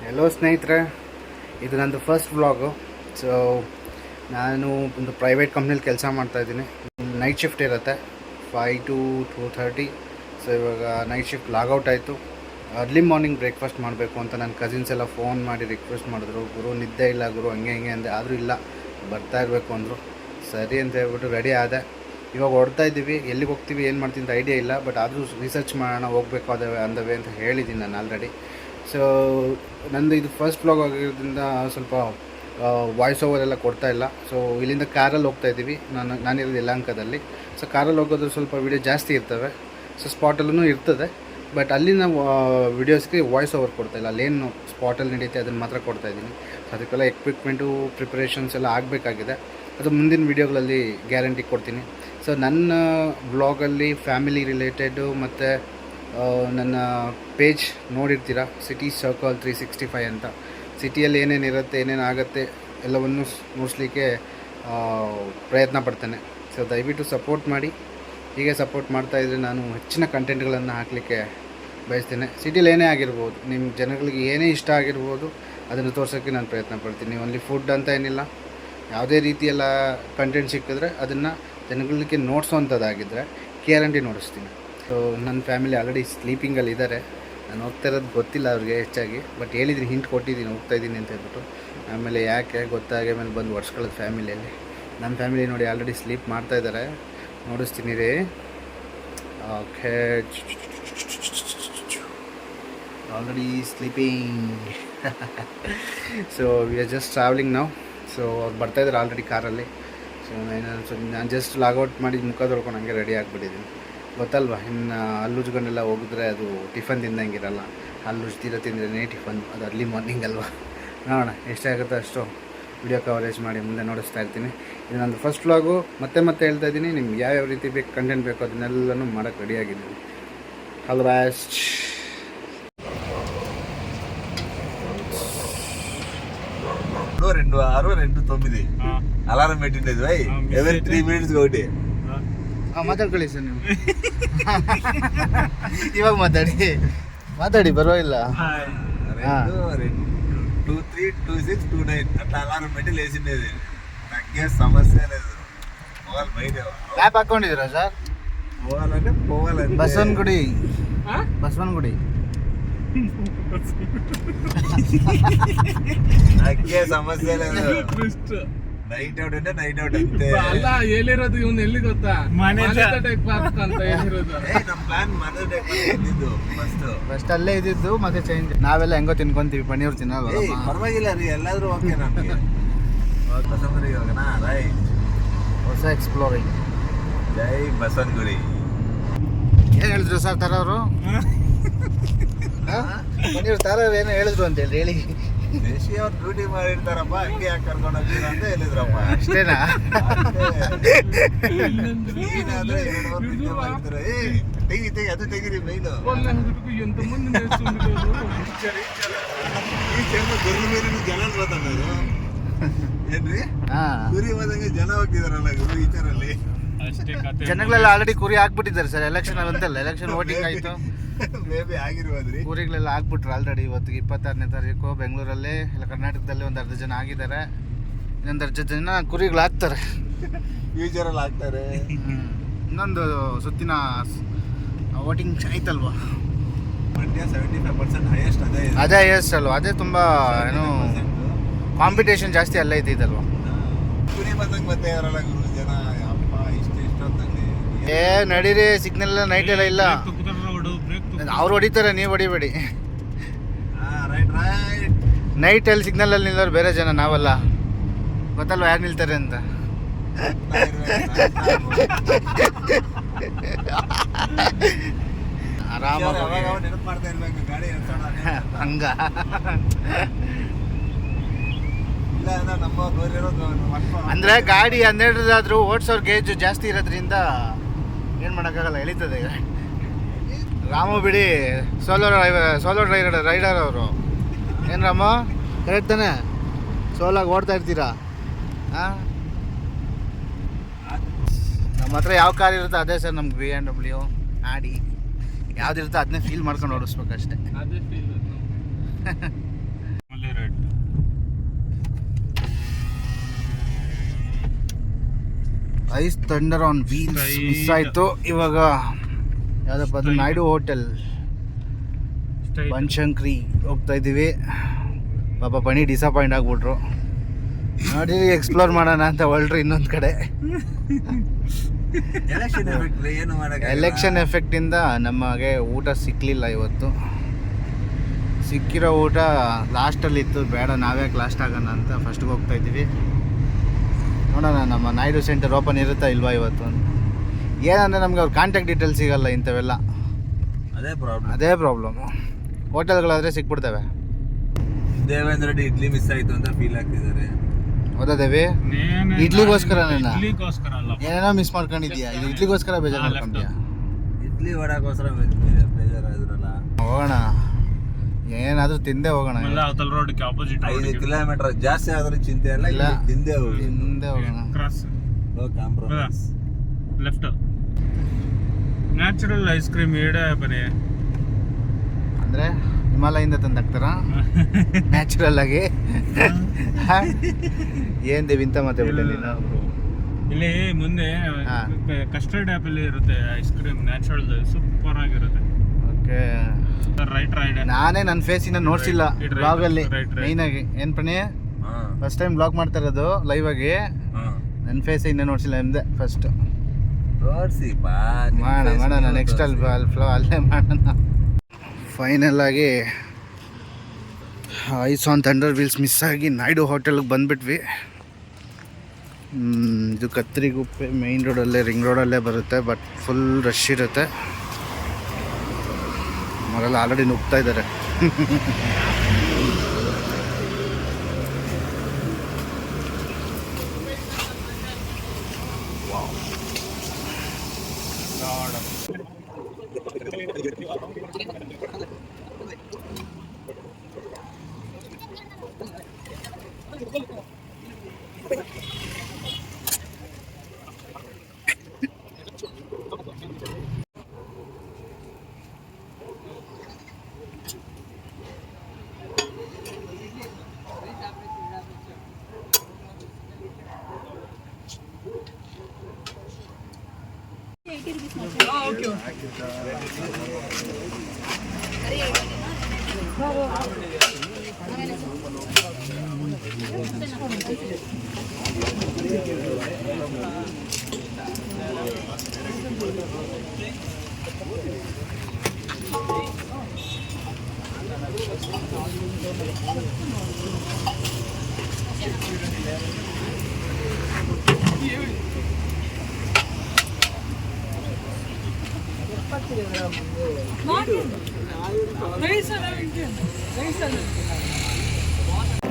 Hello ಸ್ನೇಹಿತರೆ, ಇದು ನಂದು ಫಸ್ಟ್ ವ್ಲಾಗು. ಸೊ ನಾನು ಒಂದು ಪ್ರೈವೇಟ್ ಕಂಪ್ನಿಲಿ ಕೆಲಸ ಮಾಡ್ತಾಯಿದ್ದೀನಿ. ನೈಟ್ ಶಿಫ್ಟ್ ಇರುತ್ತೆ 5 to 2:30. ಸೊ ಇವಾಗ ನೈಟ್ ಶಿಫ್ಟ್ ಲಾಗೌಟ್ ಆಯಿತು. ಅರ್ಲಿ ಮಾರ್ನಿಂಗ್ ಬ್ರೇಕ್ಫಾಸ್ಟ್ ಮಾಡಬೇಕು ಅಂತ ನನ್ನ ಕಸಿನ್ಸ್ ಎಲ್ಲ ಫೋನ್ ಮಾಡಿ ರಿಕ್ವೆಸ್ಟ್ ಮಾಡಿದ್ರು. ಗುರು ನಿದ್ದೆ ಇಲ್ಲ ಗುರು, ಹಂಗೆ ಅಂದೆ. ಆದರೂ ಇಲ್ಲ, ಬರ್ತಾ ಇರಬೇಕು ಅಂದರು. ಸರಿ ಅಂತ ಹೇಳ್ಬಿಟ್ಟು ರೆಡಿ ಆದೆ. ಇವಾಗ ಹೊಡ್ತಾ ಇದ್ದೀವಿ. ಎಲ್ಲಿಗೆ ಹೋಗ್ತೀವಿ, ಏನು ಮಾಡ್ತೀನಿ ಅಂತ ಐಡಿಯಾ ಇಲ್ಲ, ಬಟ್ ಆದರೂ ರಿಸರ್ಚ್ ಮಾಡೋಣ, ಹೋಗ್ಬೇಕು ಅಂದವೆ ಅಂತ ಹೇಳಿದ್ದೀನಿ ನಾನು ಆಲ್ರೆಡಿ. ಸೊ ನಂದು ಇದು ಫಸ್ಟ್ ವ್ಲಾಗ್ ಆಗಿರೋದ್ರಿಂದ ಸ್ವಲ್ಪ ವಾಯ್ಸ್ ಓವರ್ ಎಲ್ಲ ಕೊಡ್ತಾ ಇಲ್ಲ. ಸೊ ಇಲ್ಲಿಂದ ಕಾರಲ್ಲಿ ಹೋಗ್ತಾ ಇದ್ದೀವಿ. ನಾನಿರೋದು ಯಲಹಂಕದಲ್ಲಿ. ಸೊ ಕಾರಲ್ಲಿ ಹೋಗೋದು ಸ್ವಲ್ಪ ವೀಡಿಯೋ ಜಾಸ್ತಿ ಇರ್ತವೆ. ಸೊ ಸ್ಪಾಟಲ್ಲೂ ಇರ್ತದೆ, ಬಟ್ ಅಲ್ಲಿನ ವೀಡಿಯೋಸ್ಗೆ ವಾಯ್ಸ್ ಓವರ್ ಕೊಡ್ತಾಯಿಲ್ಲ. ಅಲ್ಲೇನು ಸ್ಪಾಟಲ್ಲಿ ನಡೀತೆ ಅದನ್ನು ಮಾತ್ರ ಕೊಡ್ತಾಯಿದ್ದೀನಿ. ಸೊ ಅದಕ್ಕೆಲ್ಲ ಎಕ್ವಿಪ್ಮೆಂಟು ಪ್ರಿಪ್ರೇಷನ್ಸ್ ಎಲ್ಲ ಆಗಬೇಕಾಗಿದೆ. ಅದು ಮುಂದಿನ ವೀಡಿಯೋಗಳಲ್ಲಿ ಗ್ಯಾರಂಟಿ ಕೊಡ್ತೀನಿ. ಸೊ ನನ್ನ ವ್ಲಾಗಲ್ಲಿ ಫ್ಯಾಮಿಲಿ ರಿಲೇಟೆಡು ಮತ್ತು ನನ್ನ ಪೇಜ್ ನೋಡಿರ್ತೀರ, ಸಿಟಿ ಸರ್ಕಲ್ 365 ಅಂತ. ಸಿಟಿಯಲ್ಲಿ ಏನೇನಿರುತ್ತೆ, ಏನೇನಾಗುತ್ತೆ ಎಲ್ಲವನ್ನು ನೋಡಿಸ್ಲಿಕ್ಕೆ ಪ್ರಯತ್ನ ಪಡ್ತೇನೆ. ಸೊ ದಯವಿಟ್ಟು ಸಪೋರ್ಟ್ ಮಾಡಿ. ಹೀಗೆ ಸಪೋರ್ಟ್ ಮಾಡ್ತಾಯಿದ್ರೆ ನಾನು ಹೆಚ್ಚಿನ ಕಂಟೆಂಟ್ಗಳನ್ನು ಹಾಕಲಿಕ್ಕೆ ಬಯಸ್ತೇನೆ. ಸಿಟಿಲಿ ಏನೇ ಆಗಿರ್ಬೋದು, ನಿಮ್ಮ ಜನಗಳಿಗೆ ಏನೇ ಇಷ್ಟ ಆಗಿರ್ಬೋದು, ಅದನ್ನು ತೋರ್ಸೋಕ್ಕೆ ನಾನು ಪ್ರಯತ್ನ ಪಡ್ತೀನಿ. ಓನ್ಲಿ ಫುಡ್ ಅಂತ ಏನಿಲ್ಲ, ಯಾವುದೇ ರೀತಿಯೆಲ್ಲ ಕಂಟೆಂಟ್ ಸಿಕ್ಕಿದ್ರೆ ಅದನ್ನು ಜನಗಳಿಗೆ ನೋಡಿಸೋವಂಥದ್ದಾಗಿದ್ದರೆ ಗ್ಯಾರಂಟಿ ನೋಡಿಸ್ತೀನಿ. ಸೊ ನನ್ನ ಫ್ಯಾಮಿಲಿ ಆಲ್ರೆಡಿ ಸ್ಲೀಪಿಂಗಲ್ಲಿ ಇದ್ದಾರೆ. ನಾನು ಹೋಗ್ತಾ ಇರೋದು ಗೊತ್ತಿಲ್ಲ ಅವ್ರಿಗೆ ಹೆಚ್ಚಾಗಿ, ಬಟ್ ಹೇಳಿದ್ದೀನಿ, ಹಿಂಟ್ ಕೊಟ್ಟಿದ್ದೀನಿ ಹೋಗ್ತಾಯಿದ್ದೀನಿ ಅಂತ ಹೇಳ್ಬಿಟ್ಟು. ಆಮೇಲೆ ಯಾಕೆ ಗೊತ್ತಾಗಿ ಮೇಲೆ ಬಂದು ವರ್ಷಗಳದ್ದು ಫ್ಯಾಮಿಲಿಯಲ್ಲಿ. ನಮ್ಮ ಫ್ಯಾಮಿಲಿ ನೋಡಿ ಆಲ್ರೆಡಿ ಸ್ಲೀಪ್ ಮಾಡ್ತಾಯಿದ್ದಾರೆ, ನೋಡಿಸ್ತೀನಿ ರೀ. Okay, already sleeping. So we are just travelling ನಾವು. ಸೊ ಅವ್ರು ಬರ್ತಾಯಿದ್ದಾರೆ ಆಲ್ರೆಡಿ ಕಾರಲ್ಲಿ. ಸೊ ನಾನು ಜಸ್ಟ್ ಲಾಗೌಟ್ ಮಾಡಿ ಮುಖ ತೊಳ್ಕೊಂಡು ಹಂಗೆ ರೆಡಿ ಆಗಿಬಿಟ್ಟಿದ್ದೀನಿ. ಗೊತ್ತಲ್ವ, ಇನ್ನು ಹಲ್ಲುಜ್ಕೊಂಡೆಲ್ಲ ಹೋಗಿದ್ರೆ ಅದು ಟಿಫನ್ ತಿಂದಂಗಿರಲ್ಲ. ಹಲ್ಲುಜ್ದಿರೋ ತಿಂದ್ರೇ ಟಿಫನ್, ಅದು ಅರ್ಲಿ ಮಾರ್ನಿಂಗ್ ಅಲ್ವಾ. ನೋಡೋಣ ಎಷ್ಟಾಗುತ್ತೋ ಅಷ್ಟು ವಿಡಿಯೋ ಕವರೇಜ್ ಮಾಡಿ ಮುಂದೆ ನೋಡಿಸ್ತಾ ಇರ್ತೀನಿ. ಇದು ನಂದು ಫಸ್ಟ್ ವ್ಲಾಗು. ಮತ್ತೆ ಹೇಳ್ತಾ ಇದ್ದೀನಿ, ನಿಮ್ಗೆ ಯಾವ್ಯಾವ ರೀತಿ ಬೇಕು ಕಂಟೆಂಟ್ ಬೇಕು ಅದನ್ನೆಲ್ಲನೂ ಮಾಡೋಕ್ಕೆ ರೆಡಿಯಾಗಿದ್ದೀನಿ. All the best. రెండు 6 2 9 అలారం పెట్టిండేది భయ్. ఎవరి 3 minutes ఒకటి ಮಾತಾಡ್ಕೊಳ್ಳಿ ಸರ್ ನೀವು. ಇವಾಗ ಮಾತಾಡಿ ಪರವಾಗಿಲ್ಲ. 2 3 2 6 2 9 అట్లా అలారం పెట్టి లేచిండేది. నాకే సమస్య లేదు. పోవాలి బయట. మ్యాప్ ಹಾಕೊಂಡಿದ್ದೀರಾ ಸರ್? పోవాలంటే ಬಸವನಗುಡಿ. నాకే సమస్య లేదు. ನೈಟ್ ಔಟ್ ಅಂದ್ರೆ ನೈಟ್ ಔಟ್ ಅಂತೆ. ಅಲ್ಲ ಹೇಳಿರೋದು ಇವನು ಎಲ್ಲಿ ಗೊತ್ತಾ, ಮನೆ ಟೆಕ್ ಪಾರ್ಕ್ ಅಂತ ಹೇಳಿರೋದು. ನಮ್ಮ ಪ್ಲಾನ್ ಮನೆ ಟೆಕ್ ಇದ್ದಿದ್ದು ಫಸ್ಟ್ ಅಲ್ಲೇ ಇದ್ದಿದ್ದು, ಮತ್ತೆ ಚೇಂಜ್. ನಾವೆಲ್ಲ ಹೆಂಗೋ ತಿನ್ಕೊಂತೀವಿ, ಪನ್ನೀರ್ ತಿನ್ನೋದು ಪರವಾಗಿಲ್ಲ ರೀ, ಎಲ್ಲಾದ್ರೂ ಓಕೆ ನಮಗೆ. ಬಸವನಗುಡಿ ಹೋಗೋಣ. ರೈಟ್, ಹೊಸ ಎಕ್ಸ್ಪ್ಲೋರಿಂಗ್. ಜೈ ಬಸವನಗುಡಿ. ಏನು ಹೇಳಿದ್ರು ಸರ್ ತಾರವರು? ಪನ್ನೀರ್ ತಾರವ್ರು ಏನೋ ಹೇಳಿದ್ರು ಅಂತ ಹೇಳಿ ದೇಶಿ ಅವ್ರು ಡ್ಯೂಟಿ ಮಾಡಿರ್ತಾರಪ್ಪ, ಹಂಗೆ ಯಾಕೆ ಕರ್ಕೊಂಡು ಹೋಗ್ತೀರ ಅಂತ ಹೇಳಿದ್ರಪ್ಪ. ಅಷ್ಟೇನಾ? ನೀನಾದ್ರೆ 2 ಅವರ್ ನಿದ್ದೆ ಮಾಡ್ತಾರೆ. ತೆಗಿ ಅದು ತೆಗಿರಿ ಮೈನು. ಎಂತ ಮುಂದೆ ಈ ಚೆನ್ನ ಗುರು ಮೇರಿನ ಜನ ಮಾತಾಡೋದು ಏನ್ರಿ? ಗುರಿ ಹೋದಂಗೆ ಜನ ಹೋಗ್ತಿದಾರಲ್ಲ ಗುರು ಈಚರಲ್ಲಿ. ಜನಗಳೆಲ್ಲ ಆಲ್ರೆಡಿ ಕುರಿ ಹಾಕ್ಬಿಟ್ಟಿದ್ದಾರೆ ಸರ್. ಎಲೆಕ್ಷನ್ ಅಂತಲ್ಲ, ಎಲೆಕ್ಷನ್ ವೋಟಿಂಗ್ ಆಯಿತು. ಮೇ ಬಿ ಆಗಿರ್ಬೋದ್ರಿ. ಕುರಿಗಳೆಲ್ಲ ಹಾಕ್ಬಿಟ್ರು ಆಲ್ರೆಡಿ. ಇವತ್ತಿಗೆ 26ನೇ ತಾರೀಕು ಬೆಂಗಳೂರಲ್ಲಿ ಇಲ್ಲ ಕರ್ನಾಟಕದಲ್ಲಿ ಒಂದು 10 ಜನ ಆಗಿದ್ದಾರೆ. ಇನ್ನೊಂದು 10 ಜನ ಕುರಿಗಳು ಹಾಕ್ತಾರೆ, ಫ್ಯೂಚರಲ್ಲಿ ಆಗ್ತಾರೆ. ಇನ್ನೊಂದು ಸುತ್ತಿನ ವೋಟಿಂಗ್ ಆಯ್ತಲ್ವಾ? ಮಂಡ್ಯ 75% ಹೈಯೆಸ್ಟ್ ಅದೇ ಹೈಯೆಸ್ಟ್ ಅಲ್ವಾ? ಅದೇ ತುಂಬ ಏನು ಕಾಂಪಿಟೇಷನ್ ಜಾಸ್ತಿ ಅಲ್ಲೇ ಇದ್ದಿದ್ದಲ್ವಾ? ಕುರಿ ಬಂದಂಗೆ ಮತ್ತೆ ಯಾರಲ್ಲ ಗುರು ಜನ. ಅಪ್ಪ ಇಷ್ಟೊತ್ತಲ್ಲಿ ನಡೀರಿ, ಸಿಗ್ನಲ್ ಎಲ್ಲ ನೈಟ್ ಎಲ್ಲ ಇಲ್ಲ. ಅವ್ರು ಹೊಡಿತಾರೆ, ನೀವು ಹೊಡಿಬೇಡಿ. ನೈಟಲ್ಲಿ ಸಿಗ್ನಲಲ್ಲಿ ನಿಲ್ಲೋರು ಬೇರೆ ಜನ, ನಾವಲ್ಲ. ಗೊತ್ತಲ್ವ ಯಾರು ನಿಲ್ತಾರೆ ಅಂತ. ಆರಾಮಾಗಿ ಹಂಗ ಅಂದರೆ ಗಾಡಿ 12 ಓಡಿಸೋರ್ ಗೇಜ್ ಜಾಸ್ತಿ ಇರೋದ್ರಿಂದ ಏನು ಮಾಡೋಕ್ಕಾಗಲ್ಲ, ಎಳೀತದೆ. ರಾಮು ಬಿಡಿ, ಸೋಲೋ ರೈಡರ್ ಅವರು. ಏನು ರಾಮು, ಕರೆಕ್ಟ್ ತಾನೆ? ಸೋಲಾಗಿ ಓಡ್ತಾ ಇರ್ತೀರಾ? ಹಾಂ, ನಮ್ಮ ಹತ್ರ ಯಾವ ಕಾರ್ ಇರುತ್ತೆ ಅದೇ ಸರ್ ನಮ್ಗೆ BMW, ಆಡಿ ಯಾವುದಿರುತ್ತೆ ಅದನ್ನೇ ಫೀಲ್ ಮಾಡ್ಕೊಂಡು ಓಡಿಸ್ಬೇಕಷ್ಟೇ. ಅದೇ feel ice thunder on wheels miss ಆಯಿತು. ಇವಾಗ ಯಾವುದಪ್ಪ ಅದು ನಾಯ್ಡು ಹೋಟೆಲ್ ಬನಶಂಕರಿ ಹೋಗ್ತಾ ಇದ್ದೀವಿ. ಪಾಪ ಬನ್ನಿ ಡಿಸಪಾಯಿಂಟ್ ಆಗ್ಬಿಟ್ರು. ನೋಡಿ ಎಕ್ಸ್ಪ್ಲೋರ್ ಮಾಡೋಣ ಅಂತ ಹೊರಟ್ರು ಇನ್ನೊಂದು ಕಡೆ. ಎಲೆಕ್ಷನ್ ಎಫೆಕ್ಟಿಂದ ನಮಗೆ ಊಟ ಸಿಕ್ಕಲಿಲ್ಲ ಇವತ್ತು. ಸಿಕ್ಕಿರೋ ಊಟ ಲಾಸ್ಟಲ್ಲಿತ್ತು. ಬೇಡ ನಾವ್ಯಾಕೆ ಲಾಸ್ಟ್ ಆಗೋಣ ಅಂತ ಫಸ್ಟ್ಗೆ ಹೋಗ್ತಾ ಇದ್ದೀವಿ. ನೋಡೋಣ ನಮ್ಮ ನಾಯ್ಡು ಸೆಂಟರ್ ಓಪನ್ ಇರುತ್ತಾ ಇಲ್ವಾ ಇವತ್ತು. ಏನಂದರೆ ನಮ್ಗೆ ಅವ್ರ ಕಾಂಟ್ಯಾಕ್ಟ್ ಡೀಟೇಲ್ಸ್ ಸಿಗಲ್ಲ ಇಂಥವೆಲ್ಲ. ಅದೇ ಪ್ರಾಬ್ಲಮ್ಮು. ಹೋಟೆಲ್ಗಳಾದರೆ ಸಿಕ್ಬಿಡ್ತವೆ. ದೇವೇಂದ್ರ ರೆಡ್ಡಿ ಇಡ್ಲಿ ಮಿಸ್ ಆಯಿತು ಅಂತ ಫೀಲ್ ಆಗ್ತಿದ್ದಾರೆ. ಹೌದಾ ದೇವಿ? ಇಡ್ಲಿಗೋಸ್ಕರ ಏನೇನೋ ಮಿಸ್ ಮಾಡ್ಕೊಂಡಿದ್ಯಾ. ಇದು ಇಡ್ಲಿಗೋಸ್ಕರ ಬೇಜಾರು ಮಾಡ್ಕೊಂಡಿದ್ಯಾ? ಇಡ್ಲಿ ವಡಾಗೋಸ್ಕರ ಬೇಜಾರಾದ್ರಲ್ಲ. ಹೋಗೋಣ, ಏನಾದರೂ ತಿಂದೇ ಹೋಗೋಣ. 5 ಕಿಲೋಮೀಟರ್ ಜಾಸ್ತಿ ಆದ್ರೂ ಚಿಂತೆ ಇಲ್ಲ, ತಿಂದೇ ಹೋಗೋಣ. ಲೆಫ್ಟ್ ನ್ಯಾಚುರಲ್ ಐಸ್ ಕ್ರೀಮ್ ಬರೀ ಅಂದರೆ ಹಿಮಾಲಯಿಂದ ತಂದಾಕ್ತಾರ ನ್ಯಾಚುರಲ್ ಆಗಿ. ಏನ್ ದೇವಿ ಇಂತ ಮತ್ತೆ ಇಲ್ಲಿ ಮುಂದೆ ಕಸ್ಟರ್ಡ್ ಆಪಲ್ ಇರುತ್ತೆ ಐಸ್ ಕ್ರೀಮ್, ನ್ಯಾಚುರಲ್ ಸೂಪರ್ ಆಗಿರುತ್ತೆ. Okay right. ನಾನೇ ನನ್ನ ಫೇಸ್ ಇನ್ನ ನೋಡ್ಸಿಲ್ಲ ಬ್ಲಾಗಲ್ಲಿ. ಮೈನ್ ಆಗಿ ಏನ್ ಪಣಿ ಫಸ್ಟ್ ಟೈಮ್ ಬ್ಲಾಗ್ ಮಾಡ್ತಾ ಇರೋದು ಲೈವ್ ಆಗಿ. ನನ್ನ ಫೇಸ್ ಇನ್ನ ನೋಡ್ಸಿಲ್ಲ ನಿಮ್ದೆ ಫಸ್ಟ್. ಮಾಡೋಣ ನೆಕ್ಸ್ಟ್ ಅಲ್ಲೇ ಮಾಡೋಣ. ಫೈನಲ್ ಆಗಿ ice on thunder wheels miss ಆಗಿ ನಾಯ್ಡು ಹೋಟೆಲ್ಗೆ ಬಂದುಬಿಟ್ವಿ. ಇದು ಕತ್ರಿಗುಪ್ಪೆ ಮೈನ್ ರೋಡಲ್ಲೇ, ರಿಂಗ್ ರೋಡಲ್ಲೇ ಬರುತ್ತೆ. ಬಟ್ ಫುಲ್ ರಶ್ ಇರುತ್ತೆ. ಮರೆಲ್ಲ ಆಲ್ರೆಡಿ ನುಗ್ತಾ ಇದ್ದಾರೆ.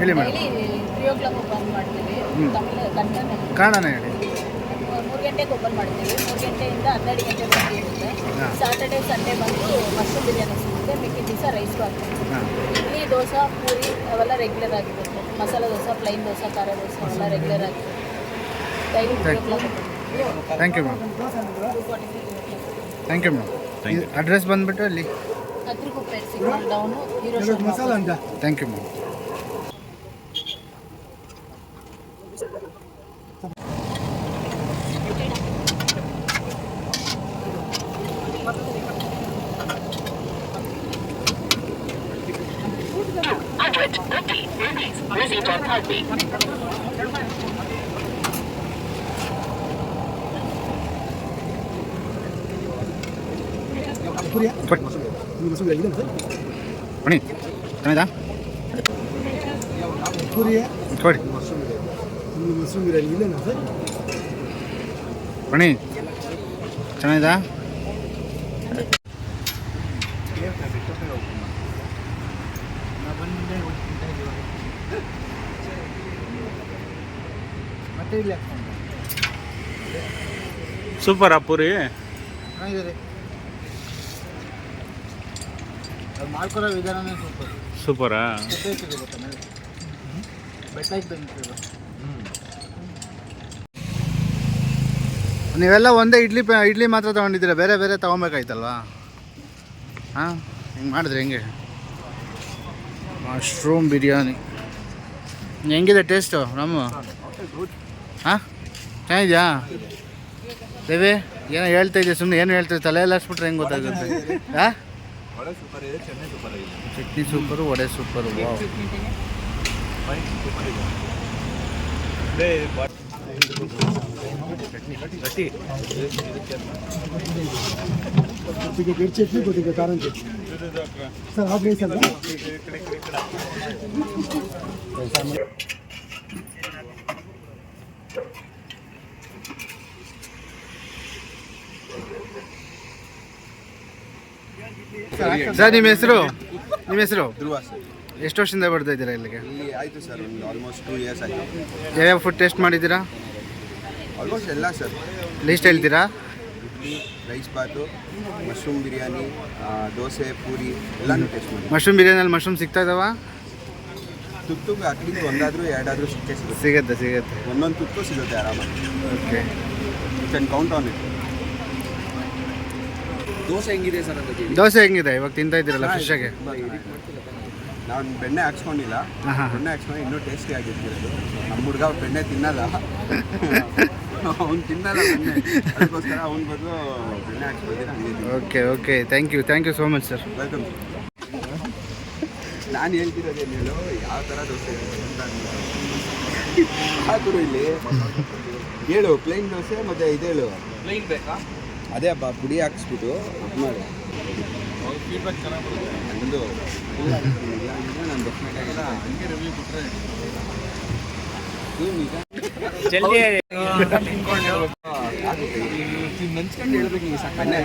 ಹೇಳಿ ಮೇಡಮ್. 3 o'clock ಓಪನ್ ಮಾಡ್ತೀವಿ. ಕಾರಣ ಹೇಳಿ. 3 ಗಂಟೆಗೆ ಓಪನ್ ಮಾಡ್ತೀವಿ. 3 ಗಂಟೆಯಿಂದ 12 ಗಂಟೆ ತನಕ ಇರುತ್ತೆ. ಸಾಟರ್ಡೆ ಸಂಡೇ ಬಂದು ಮಶ್ರೂಮ್ ಬಿರಿಯಾನಿ ಸಿಗುತ್ತೆ. ಮಿಕ್ಕಿದ ದಿವಸ ರೈಸ್ ಬಾತ್. ಇಡ್ಲಿ, ದೋಸೆ, ಪೂರಿ ಅವೆಲ್ಲ ರೆಗ್ಯುಲರ್ ಆಗಿರುತ್ತೆ. ಮಸಾಲೆ ದೋಸೆ, ಪ್ಲೈನ್ ದೋಸೆ, ಖಾರ ದೋಸೆ ಅವೆಲ್ಲ ರೆಗ್ಯುಲರ್ ಆಗಿರುತ್ತೆ. Daily 3 o'clock. Thank you ma'am. Thank you ma'am. Address ಬಂದುಬಿಟ್ಟು ಅಲ್ಲಿ Katriguppe signal down hero masala ಅಂತ. ಥ್ಯಾಂಕ್ ಯು ಮ್ಯಾಮ್. ಬನ್ನಿ ಚೆನ್ನಾಯ್ತಾ ಕೊಡಿ. ಬನ್ನಿ ಚೆನ್ನಾಯ್ತಾ. ಮತ್ತೆ ಇಲ್ಲ ಸೂಪರ್ ಪೂರಿ ಚೆನ್ನಾಗಿದೆ. ಅದು ಮಾಡ್ಕೊಳೋ ವಿಧಾನನೇ ಸೂಪರ್. ಸೂಪರಾ? ಬೆಟ್ಟ ಇದ್ದಂಗೆ. ನೀವೆಲ್ಲ ಒಂದೇ ಇಡ್ಲಿ ಮಾತ್ರ ತೊಗೊಂಡಿದ್ದೀರಾ, ಬೇರೆ ಬೇರೆ ತೊಗೊಬೇಕಾಯ್ತಲ್ವಾ? ಹಾಂ, ಹಿಂಗೆ ಮಾಡಿದ್ರೆ ಹೆಂಗೆ? ಮಶ್ರೂಮ್ ಬಿರಿಯಾನಿ ಹೆಂಗಿದೆ ಟೇಸ್ಟು ನಮ್ಮ? ಹಾಂ ಚೆನ್ನಾಗಿದೆಯಾ? ದೇವಿ ಏನೋ ಹೇಳ್ತಾ ಇದೆಯಾ ಸುಮ್ಮನೆ ಏನು ಹೇಳ್ತೀವಿ ತಲೆ ಎಲ್ಲ ಹಚ್ಬಿಟ್ರೆ ಹೆಂಗೆ ಗೊತ್ತಾಗುತ್ತೆ ಹಾಂ ವಡೆ ಸೂಪರ್ ಇದೆ, ಚಟ್ನಿ ಸೂಪರ್ ಆಗಿದೆ. Chutney super vada super wow super ಇದೆ. चटनी को देखिए कारण से सर आप नहीं सर ಸರ್ ನಿಮ್ಮ ಹೆಸರು ಧ್ರುವ ಸರ್. ಎಷ್ಟು ವರ್ಷದಿಂದ ಬರ್ತಾ ಇದ್ದೀರಾ ಇಲ್ಲಿಗೆ? ಇಲ್ಲಿ ಆಯಿತು ಸರ್, ಒಂದು ಆಲ್ಮೋಸ್ಟ್ 2 ಇಯರ್ಸ್ ಆಯಿತು. ಯಾವ್ಯಾವ ಫುಡ್ ಟೇಸ್ಟ್ ಮಾಡಿದ್ದೀರಾ? ಆಲ್ಮೋಸ್ಟ್ ಎಲ್ಲ ಸರ್. ಲಿಸ್ಟ್ ಹೇಳ್ತೀರಾ? ಇಡ್ಲಿ, ರೈಸ್ ಬಾತು, ಮಶ್ರೂಮ್ ಬಿರಿಯಾನಿ, ದೋಸೆ, ಪೂರಿ ಎಲ್ಲನೂ ಟೇಸ್ಟ್ ಮಾಡಿ. ಮಶ್ರೂಮ್ ಬಿರಿಯಾನಿಯಲ್ಲಿ ಮಶ್ರೂಮ್ ಸಿಗ್ತಾ ಇದಾವ? ತುತ್ತು ಅಟ್ಲೀಸ್ಟ್ ಒಂದಾದರೂ ಎರಡಾದರೂ ಸಿಗುತ್ತೆ. ಸಿಗುತ್ತೆ ಒಂದೊಂದು ತುತ್ತು ಸಿಗುತ್ತೆ ಆರಾಮಾಗಿ. Okay you can count on it. Dosa ಹೆಂಗಿದೆ ಸರ್ ಅಂತ ಕೇಳಿ. ದೋಸೆ ಹೆಂಗಿದೆ ಇವಾಗ ತಿಂತಾ ಇದ್ದೀರಲ್ಲ ಫ್ರೆಶ್ಶಾಗೆ? ನಾನು ಬೆಣ್ಣೆ ಹಾಕ್ಸ್ಕೊಂಡಿಲ್ಲ, ಹಾಂ ಬೆಣ್ಣೆ ಹಾಕ್ಸ್ಕೊಂಡು ಇನ್ನೂ ಟೇಸ್ಟಿ ಆಗಿರ್ತಿರೋದು. ನಮ್ಮ ಹುಡುಗ ಬೆಣ್ಣೆ ತಿನ್ನಲ್ಲ, ಅವ್ನು ತಿನ್ನಲ್ಲ ಬೆಣ್ಣೆ, ಅದಕ್ಕೋಸ್ಕರ ಅವ್ನ ಬದಲು ಬೆಣ್ಣೆ ಹಾಕ್ಸ್ಕೊಳ್ತೀನಿ. ಹಂಗೆ okay thank you so much sir. Welcome. ನಾನು ಹೇಳ್ತಿರೋದೇನು ಹೇಳು, ಯಾವ ಥರ ದೋಸೆ ಹಾಕುರು ಇಲ್ಲಿ ಹೇಳು. ಪ್ಲೇನ್ ದೋಸೆ ಮತ್ತು ಇದು ಹೇಳು. ಪ್ಲೇನ್ ಬೇಕಾ? ಅದೇ ಹಬ್ಬ ಪುಡಿ ಹಾಕ್ಸ್ಬಿಟ್ಟು ಇದು ಮಾಡಿ. ಫೀಡ್ಬ್ಯಾಕ್ ಚೆನ್ನಾಗಿ ಬರುತ್ತೆ. ನಂದು ನಾನು ಡೆಫಿನೆಟಾಗಿಲ್ಲ ಹಂಗೆ ರಿವ್ಯೂ ಕೊಟ್ಟರೆ ನೆನ್ಸ್ಕೊಂಡು ಹೇಳ್ಬೇಕು. ನೀವು ಬೆಣ್ಣೆ